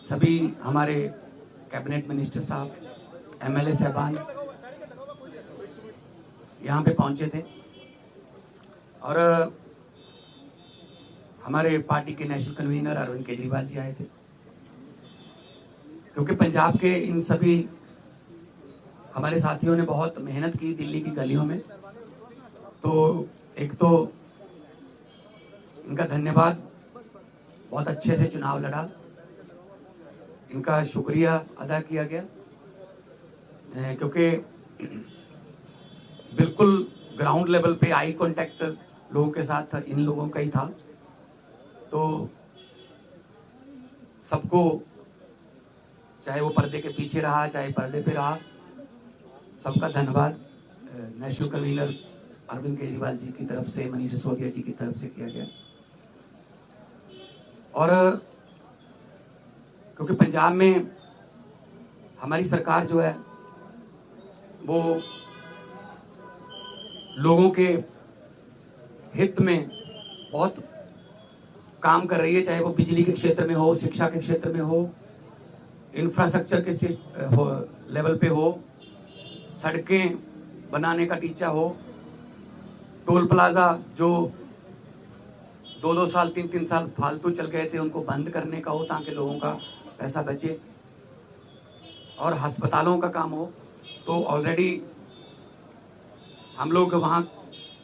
सभी हमारे cabinet minister साहब, एमएलए साहबान यहाँ पे पहुंचे थे और हमारे पार्टी के नेशनल कन्वीनर अरविंद केजरीवाल जी आए थे, क्योंकि पंजाब के इन सभी हमारे साथियों ने बहुत मेहनत की दिल्ली की गलियों में। तो एक तो इनका धन्यवाद, बहुत अच्छे से चुनाव लड़ा, इनका शुक्रिया अदा किया गया, क्योंकि बिल्कुल ग्राउंड लेवल पे आई कांटेक्ट लोगों के साथ इन लोगों का ही था। तो सबको, चाहे वो पर्दे के पीछे रहा चाहे पर्दे पे रहा, सबका धन्यवाद नेशनल कन्वीनर अरविंद केजरीवाल जी की तरफ से, मनीष सिसोदिया जी की तरफ से किया गया। और क्योंकि पंजाब में हमारी सरकार जो है वो लोगों के हित में बहुत काम कर रही है, चाहे वो बिजली के क्षेत्र में हो, शिक्षा के क्षेत्र में हो, इंफ्रास्ट्रक्चर के लेवल पे हो, सड़कें बनाने का टीचा हो, टोल प्लाजा जो 2-2 साल 3-3 साल फालतू चल गए थे उनको बंद करने का हो ताकि लोगों का पैसा बचे, और अस्पतालों का काम हो। तो ऑलरेडी हम लोग वहाँ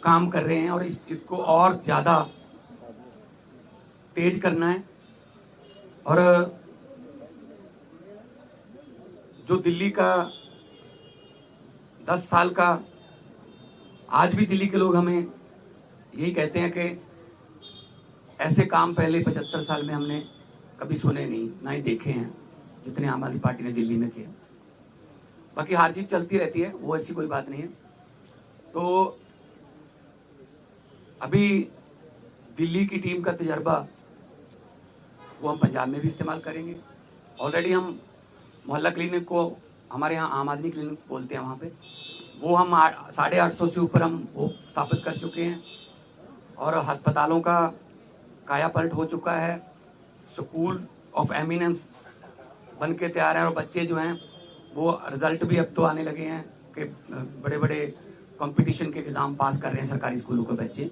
काम कर रहे हैं और इसको और ज़्यादा तेज करना है। और जो दिल्ली का 10 साल का, आज भी दिल्ली के लोग हमें यही कहते हैं कि ऐसे काम पहले 75 साल में हमने कभी सुने नहीं, ना ही देखे हैं, जितने आम आदमी पार्टी ने दिल्ली में किए। बाकी हार जीत चलती रहती है, वो ऐसी कोई बात नहीं है। तो अभी दिल्ली की टीम का तजर्बा वो हम पंजाब में भी इस्तेमाल करेंगे। ऑलरेडी हम मोहल्ला क्लिनिक को, हमारे यहाँ आम आदमी क्लिनिक बोलते हैं, वहाँ पे वो हम 850 से ऊपर हम वो स्थापित कर चुके हैं। और अस्पतालों का काया पलट हो चुका है, स्कूल ऑफ एमिनेंस बन के तैयार हैं, और बच्चे जो हैं वो रिजल्ट भी अब तो आने लगे हैं कि बड़े बड़े कंपटीशन के एग्ज़ाम पास कर रहे हैं सरकारी स्कूलों के बच्चे।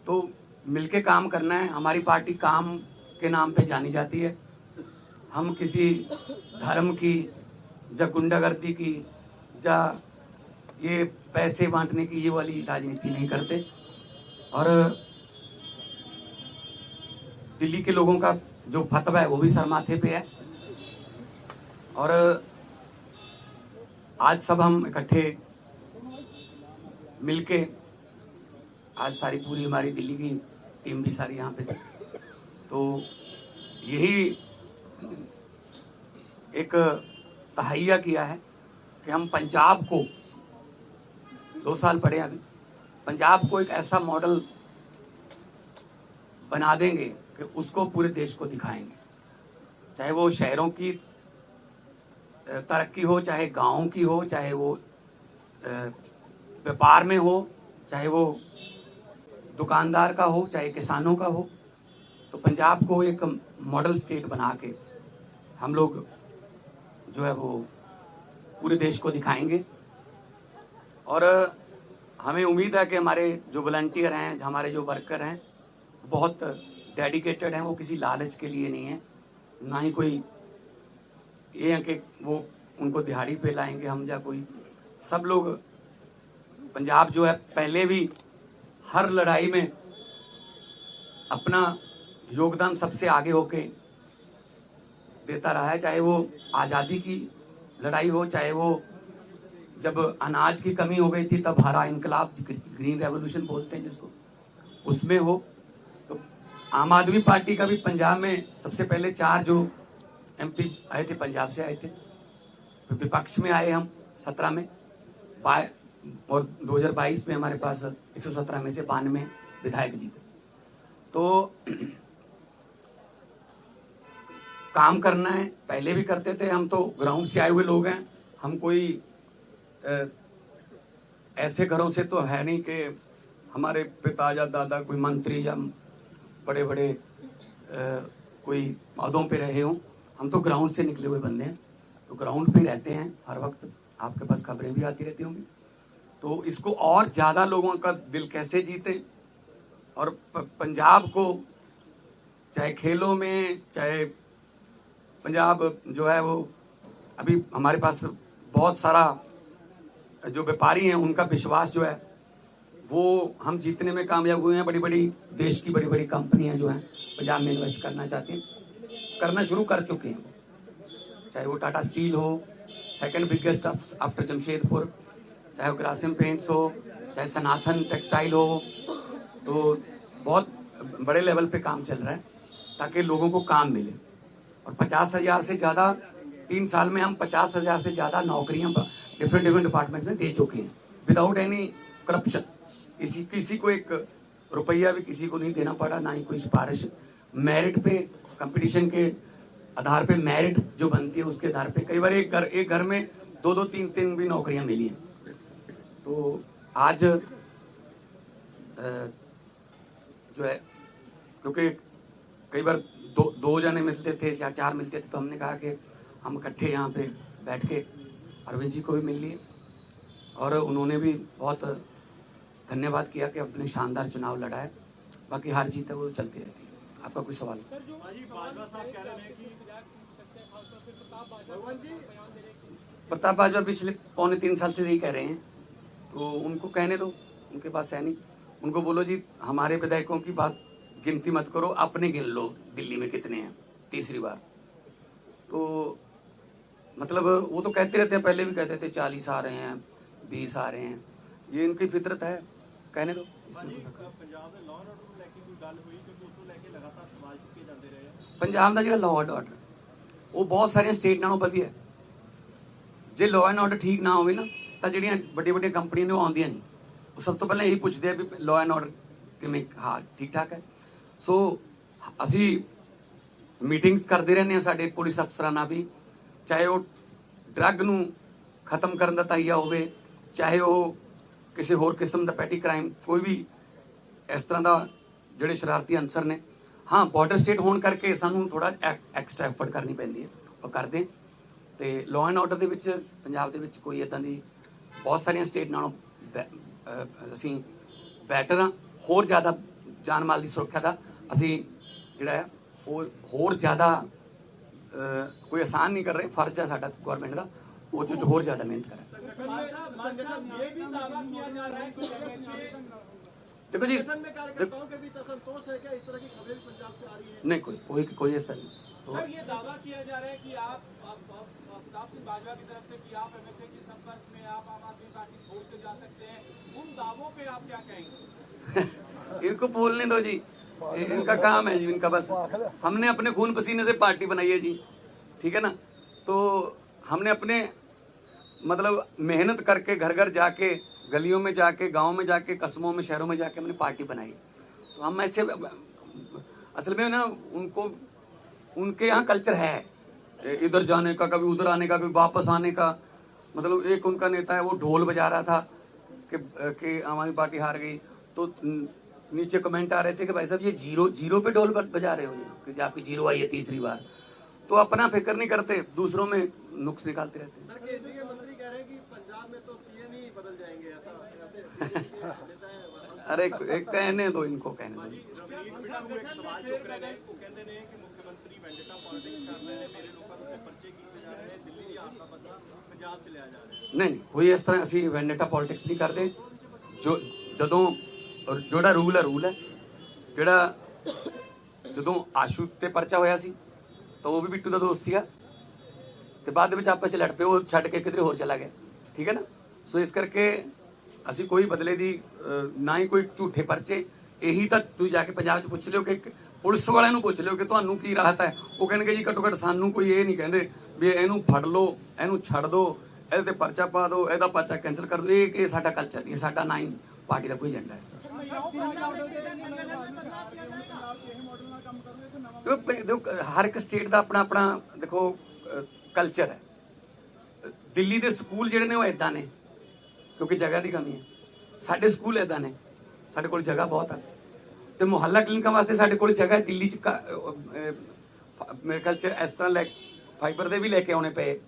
तो मिलके काम करना है। हमारी पार्टी काम के नाम पे जानी जाती है, हम किसी धर्म की या गुंडागर्दी की या ये पैसे बांटने की ये वाली राजनीति नहीं करते। और दिल्ली के लोगों का जो फतवा है वो भी सर माथे पे है। और आज सब हम इकट्ठे मिलके, आज सारी पूरी हमारी दिल्ली की टीम भी सारी यहाँ पे थी, तो यही एक तहैया किया है कि हम पंजाब को 2 साल पड़े, अभी पंजाब को एक ऐसा मॉडल बना देंगे कि उसको पूरे देश को दिखाएंगे, चाहे वो शहरों की तरक्की हो, चाहे गाँव की हो, चाहे वो व्यापार में हो, चाहे वो दुकानदार का हो, चाहे किसानों का हो। तो पंजाब को एक मॉडल स्टेट बना के हम लोग जो है वो पूरे देश को दिखाएंगे। और हमें उम्मीद है कि हमारे जो वॉलंटियर हैं, हमारे जो वर्कर हैं, बहुत डेडिकेटेड हैं। वो किसी लालच के लिए नहीं है, ना ही कोई ये है कि वो उनको दिहाड़ी पे लाएंगे हम या कोई। सब लोग, पंजाब जो है पहले भी हर लड़ाई में अपना योगदान सबसे आगे होके देता रहा है, चाहे वो आज़ादी की लड़ाई हो, चाहे वो जब अनाज की कमी हो गई थी तब हरा इनकलाब, ग्रीन रेवोल्यूशन बोलते हैं जिसको, उसमें हो। तो आम आदमी पार्टी का भी पंजाब में सबसे पहले 4 जो एमपी आए थे पंजाब से आए थे, तो विपक्ष में आए हम 17 में, और 2022 में हमारे पास 117 में से 92 विधायक जीते। तो काम करना है, पहले भी करते थे, हम तो ग्राउंड से आए हुए लोग हैं। हम कोई ऐसे घरों से तो है नहीं कि हमारे पिता या दादा कोई मंत्री या बड़े बड़े कोई पदों पे रहे हों। हम तो ग्राउंड से निकले हुए बंदे हैं, तो ग्राउंड पे रहते हैं हर वक्त, आपके पास खबरें भी आती रहती होंगी। तो इसको और ज़्यादा लोगों का दिल कैसे जीते, और पंजाब को चाहे खेलों में, चाहे पंजाब जो है वो अभी हमारे पास बहुत सारा जो व्यापारी हैं उनका विश्वास जो है वो हम जीतने में कामयाब हुए हैं। बड़ी बड़ी देश की बड़ी बड़ी कंपनियां जो हैं पंजाब में इन्वेस्ट करना चाहती हैं, करना शुरू कर चुके हैं, चाहे वो टाटा स्टील हो, सेकंड बिगेस्ट आफ्टर जमशेदपुर, चाहे वो ग्रासिम पेंट्स हो, चाहे सनातन टेक्सटाइल हो। तो बहुत बड़े लेवल पे काम चल रहा है ताकि लोगों को काम मिले। और 50,000 से ज़्यादा 3 साल में हम 50,000 से ज़्यादा नौकरियां डिफरेंट डिपार्टमेंट्स में दे चुके हैं विदाउट एनी करप्शन। किसी को एक रुपया भी किसी को नहीं देना पड़ा, ना ही कोई सिफारिश। मेरिट पे, कंपटीशन के आधार पे मेरिट जो बनती है उसके आधार पे कई बार एक घर में 2-2 3-3 भी नौकरियां मिली हैं। तो आज जो है, क्योंकि कई बार दो जने मिलते थे या 4 मिलते थे, तो हमने कहा कि हम इकट्ठे यहाँ पे बैठ के अरविंद जी को भी मिल लिए, और उन्होंने भी बहुत धन्यवाद किया कि अपने शानदार चुनाव लड़ा है। बाकी हार जीत है वो चलती रहती है। आपका कोई सवाल? प्रताप बाजवा पिछले 2.25 साल से यही कह रहे हैं, तो उनको कहने दो, उनके पास है नहीं। उनको बोलो जी हमारे विधायकों की बात गिनती मत करो, अपने गिन लो दिल्ली में कितने हैं तीसरी बार। तो मतलब वो तो कहते रहते हैं, पहले भी कहते थे 40 आ रहे हैं, 20 आ रहे हैं, ये इनकी फितरत है, कहने दो। पंजाब का जो लॉ एंड ऑर्डर वो बहुत सारे स्टेट नालों वधिया है। जे लॉ एंड ऑर्डर ठीक ना होवे ना तो ਜਿਹੜੀਆਂ ਵੱਡੀਆਂ ਕੰਪਨੀਆਂ ਨੇ ਉਹ ਆਉਂਦੀਆਂ ਨਹੀਂ। ਉਹ ਸਭ ਤੋਂ ਪਹਿਲਾਂ ਇਹੀ ਪੁੱਛਦੇ ਆ ਵੀ ਲॉ ਐਂਡ ऑर्डर ਕਿਵੇਂ, ਹਾਂ ਠੀਕ ਠਾਕ ਹੈ। ਸੋ ਅਸੀਂ ਮੀਟਿੰਗਸ ਕਰਦੇ ਰਹਿੰਦੇ ਹਾਂ ਸਾਡੇ ਪੁਲਿਸ ਅਫਸਰਾਂ ਨਾਲ ਵੀ, ਚਾਹੇ ਉਹ ਡਰੱਗ ਨੂੰ ਖਤਮ ਕਰਨ ਦਾ ਤਾਈਆ ਹੋਵੇ, ਚਾਹੇ ਉਹ ਕਿਸੇ ਹੋਰ ਕਿਸਮ ਦਾ ਪੈਟੀ ਕ੍ਰਾਈਮ, ਕੋਈ ਵੀ ਇਸ ਤਰ੍ਹਾਂ ਦਾ ਜਿਹੜੇ ਸ਼ਰਾਰਤੀ ਅਨਸਰ ਨੇ। हाँ बॉर्डर स्टेट होने करके सानू थोड़ा एक्स्ट्रा एफर्ट करनी पैंदी है, वो करते हैं। तो लॉ एंड ऑर्डर के पंजाब के कोई इदां दी बहुत सारिया स्टेट नालों असी बैटर हाँ। होर ज़्यादा जान माल की सुरक्षा का असी जिहड़ा है वो होर ज़्यादा कोई आसान नहीं कर रहे, फर्ज है साडा गौरमेंट का वो होर ज़्यादा मेहनत करें। देखो जी, नहीं कोई ऐसा नहीं। तो सर ये दावा किया जा रहा है कि आप प्रताप सिंह बाजवा की तरफ से कि आप एमएचए के संपर्क में, आप आम आदमी पार्टी छोड़ के जा सकते हैं, उन दावों पे आप क्या कहेंगे? इनको बोलने दो जी, इनका काम है जी, इनका बस। हमने अपने खून पसीने से पार्टी बनाई है जी, ठीक है ना। तो हमने अपने मतलब मेहनत करके घर घर जाके, गलियों में जाके, गांव में जाके, कस्बों में, शहरों में जाके हमने पार्टी बनाई। तो हम ऐसे असल में ना उनके यहाँ कल्चर है इधर जाने का, कभी उधर आने का, कभी वापस आने का। मतलब एक उनका नेता है वो ढोल बजा रहा था कि आम आदमी पार्टी हार गई, तो नीचे कमेंट आ रहे थे कि भाई साहब ये जीरो पे ढोल बजा रहे हो कि आपकी जीरो आई है तीसरी बार। तो अपना फिक्र नहीं करते, दूसरों में नुक्स निकालते रहते हैं। अरे कहने दो इनको, कहने दो। नहीं कोई इस तरह असी वेंडेटा पॉलिटिक्स नहीं करते। जोड़ा रूल है जोड़ा जो आशू ते परचा होया सी तो वो भी बिट्टू का दोस्त सीगा, ते बाद में आपस लड़ पे, वो छड़ के किधरे होर चला गया, ठीक है ना। सो इस करके असी कोई बदले दी ना ही कोई झूठे परचे। यही तो तुम जाके पंजाब च पुछ लियो कि पुलिस वाले नूं पुछ लियो कि तुहानूं की राहत है, वो कहेंगे जी घट्टो घट्ट सानूं कोई ये नहीं कहते भी इहनूं फड़ लो, इहनूं छड़ दो, ਇਹਦੇ ਤੇ परचा पा दो, ਇਹਦਾ परचा कैंसल कर दो। ये साडा कल्चर नहीं है, साडा ना ही पार्टी का कोई एजेंडा है इस तरह। हर एक स्टेट का अपना अपना देखो कल्चर है। दिल्ली के स्कूल जिहड़े ने वो इदां ने क्योंकि जगह की कमी है। साडे स्कूल इदां ने, साडे कोल जगह बहुत है। तो मुहल्ला क्लिनिकां वास्ते साडे कोल जगह दिल्ली च मेरे ख्याल च इस तरह फाइबर ਦੇ ਵੀ ਲੈ ਕੇ ਆਉਣੇ ਪਏ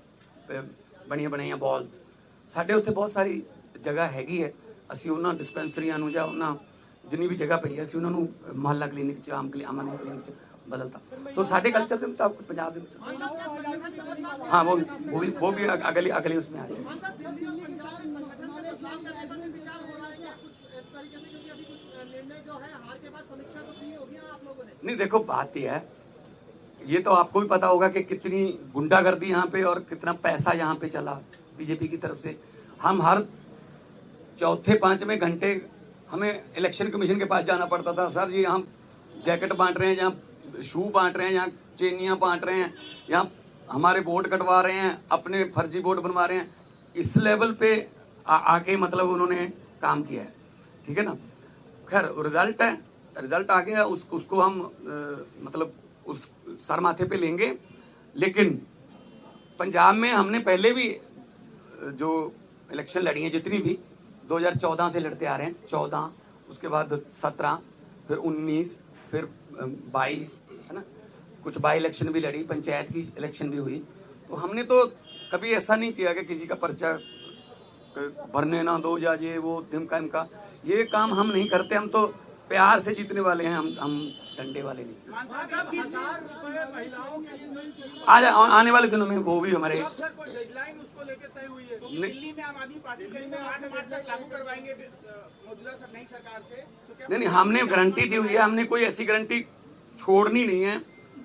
ਬਣੀਆਂ ਬਣਾਈਆਂ ਬਾਲਸ। ਸਾਡੇ ਉੱਥੇ ਬਹੁਤ ਸਾਰੀ ਜਗ੍ਹਾ ਹੈਗੀ ਹੈ, ਅਸੀਂ ਉਹਨਾਂ ਡਿਸਪੈਂਸਰੀਆਂ ਨੂੰ ਜਾਂ ਉਹਨਾਂ ਜਿੰਨੀ ਵੀ ਜਗ੍ਹਾ ਪਈ ਹੈ ਅਸੀਂ ਉਹਨਾਂ ਨੂੰ ਮੁਹੱਲਾ ਕਲੀਨਿਕ 'ਚ ਆਮ ਕਲੀਨਿਕ 'ਚ ਬਦਲਤਾ। ਸੋ ਸਾਡੇ ਕਲਚਰ ਦੇ ਮੁਤਾਬਕ ਪੰਜਾਬ ਦੇ हाँ वो भी अगले उसमें आ जाए। नहीं देखो बात यह है, ये तो आपको भी पता होगा कि कितनी गुंडागर्दी यहाँ पे और कितना पैसा यहाँ पे चला बीजेपी की तरफ से। हम हर चौथे पांचवें घंटे हमें इलेक्शन कमीशन के पास जाना पड़ता था, सर ये हम जैकेट बांट रहे हैं, यहाँ शू बांट रहे हैं, यहाँ चेनियाँ बांट रहे हैं, यहाँ हमारे वोट कटवा रहे हैं, अपने फर्जी वोट बनवा रहे हैं। इस लेवल पे आके मतलब उन्होंने काम किया है, ठीक है ना। खैर रिजल्ट है, रिजल्ट आ गया, उसको हम मतलब उस सर माथे पे लेंगे। लेकिन पंजाब में हमने पहले भी जो इलेक्शन लड़ी हैं जितनी भी 2014 से लड़ते आ रहे हैं, 14 उसके बाद 17 फिर 19 फिर 22 है ना, कुछ बाई इलेक्शन भी लड़ी, पंचायत की इलेक्शन भी हुई। तो हमने तो कभी ऐसा नहीं किया कि किसी का पर्चा भरने ना दो या ये वो ढिमका इमका, ये काम हम नहीं करते। हम तो प्यार से जीतने वाले हैं, हम डंडे वाले नहीं। आज आने वाले दिनों में वो भी हमारे नहीं हमने गारंटी दी हुई है, हमने कोई ऐसी गारंटी छोड़नी नहीं है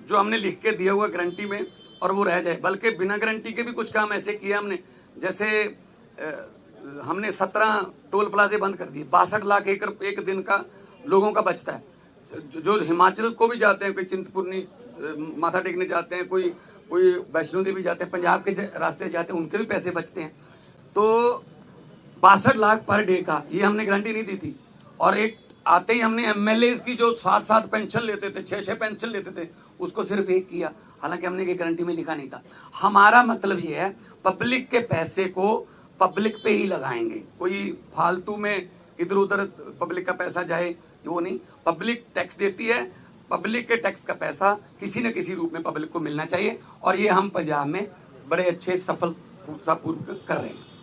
जो हमने लिख के दिया हुआ गारंटी में और वो रह जाए। बल्कि बिना गारंटी के भी कुछ काम ऐसे किया हमने, जैसे हमने 17 टोल प्लाजे बंद कर दिए, 62 लाख एकड़ एक दिन का लोगों का बचता है। जो हिमाचल को भी जाते हैं, कोई चिंतपूर्णी माथा टेकने जाते हैं, कोई वैष्णो देवी जाते हैं, पंजाब के रास्ते जाते हैं, उनके भी पैसे बचते हैं। तो 62 लाख पर डे का ये हमने गारंटी नहीं दी थी। और एक आते ही हमने एमएलएज की जो 7-7 पेंशन लेते थे, 6-6 पेंशन लेते थे, उसको सिर्फ एक किया, हालांकि हमने ये गारंटी में लिखा नहीं था। हमारा मतलब ये है पब्लिक के पैसे को पब्लिक पे ही लगाएंगे, कोई फालतू में इधर उधर पब्लिक का पैसा जाए वो नहीं। पब्लिक टैक्स देती है, पब्लिक के टैक्स का पैसा किसी न किसी रूप में पब्लिक को मिलना चाहिए, और ये हम पंजाब में बड़े अच्छे सफलतापूर्वक कर रहे हैं।